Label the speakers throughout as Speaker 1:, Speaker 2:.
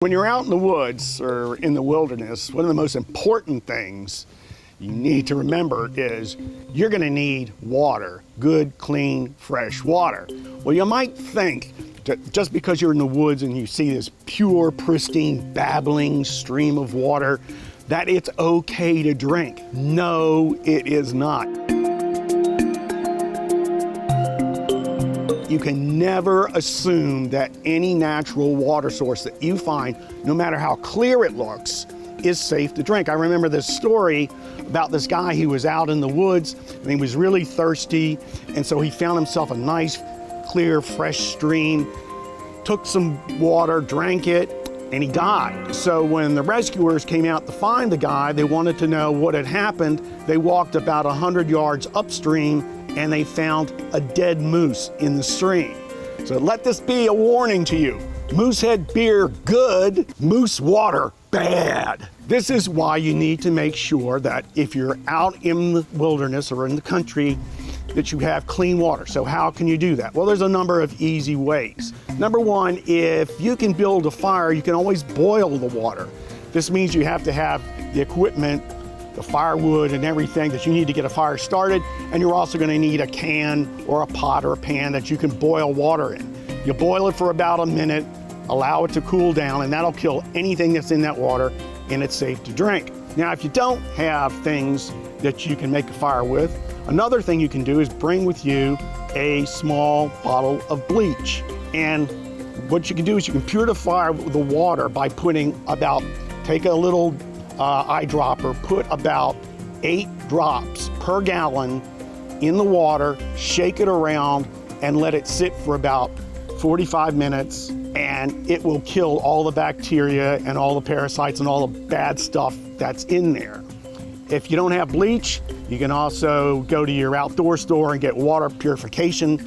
Speaker 1: When you're out in the woods or in the wilderness, one of the most important things you need to remember is you're going to need water, good, clean, fresh water. Well, you might think that just because you're in the woods and you see this pure, pristine, babbling stream of water, that it's okay to drink. No, it is not. You can never assume that any natural water source that you find, no matter how clear it looks, is safe to drink. I remember this story about this guy. He was out in the woods and he was really thirsty, and so he found himself a nice, clear, fresh stream, took some water, drank it, and he died. So when the rescuers came out to find the guy, they wanted to know what had happened. They walked about 100 yards upstream and they found a dead moose in the stream. So let this be a warning to you. Moosehead beer, good. Moose water, bad. This is why you need to make sure that if you're out in the wilderness or in the country, that you have clean water. So how can you do that? Well, there's a number of easy ways. Number one, if you can build a fire, you can always boil the water. This means you have to have the equipment, the firewood and everything that you need to get a fire started, and you're also going to need a can or a pot or a pan that you can boil water in. You boil it for about a minute, allow it to cool down, and that'll kill anything that's in that water, and it's safe to drink. Now, if you don't have things that you can make a fire with, another thing you can do is bring with you a small bottle of bleach. And what you can do is you can purify the water by take a little eyedropper, put about 8 drops per gallon in the water, shake it around, and let it sit for about 45 minutes, and it will kill all the bacteria and all the parasites and all the bad stuff that's in there. If you don't have bleach, you can also go to your outdoor store and get water purification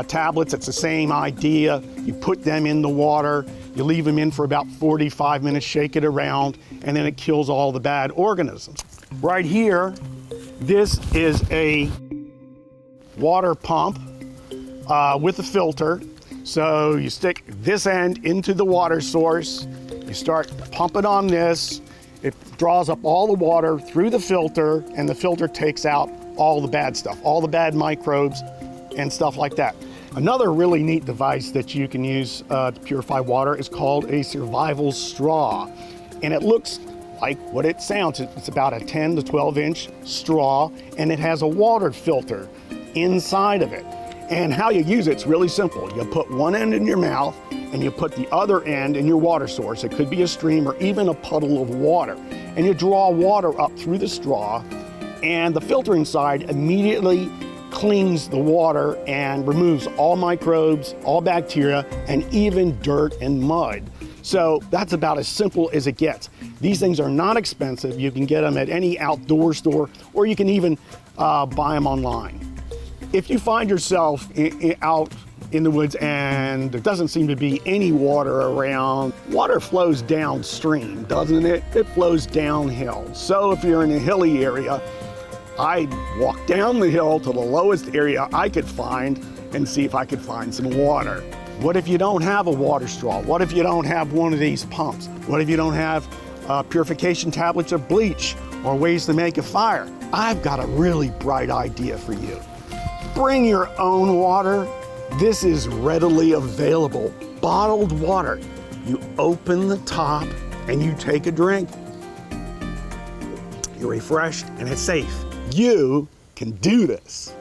Speaker 1: tablets. It's the same idea. You put them in the water, you leave them in for about 45 minutes, shake it around, and then it kills all the bad organisms. Right here, this is a water pump with a filter. So you stick this end into the water source, you start pumping on this, it draws up all the water through the filter, and the filter takes out all the bad stuff, all the bad microbes and stuff like that. Another really neat device that you can use to purify water is called a survival straw. And it looks like what it sounds. It's about a 10 to 12 inch straw, and it has a water filter inside of it. And how you use it's really simple. You put one end in your mouth and you put the other end in your water source. It could be a stream or even a puddle of water. And you draw water up through the straw, and the filter inside immediately cleans the water and removes all microbes, all bacteria, and even dirt and mud. So that's about as simple as it gets. These things are not expensive. You can get them at any outdoor store, or you can even buy them online. If you find yourself out in the woods and there doesn't seem to be any water around, water flows downstream, doesn't it? It flows downhill. So if you're in a hilly area, I'd walk down the hill to the lowest area I could find and see if I could find some water. What if you don't have a water straw? What if you don't have one of these pumps? What if you don't have purification tablets of bleach or ways to make a fire? I've got a really bright idea for you. Bring your own water. This is readily available. Bottled water. You open the top and you take a drink. You're refreshed and it's safe. You can do this.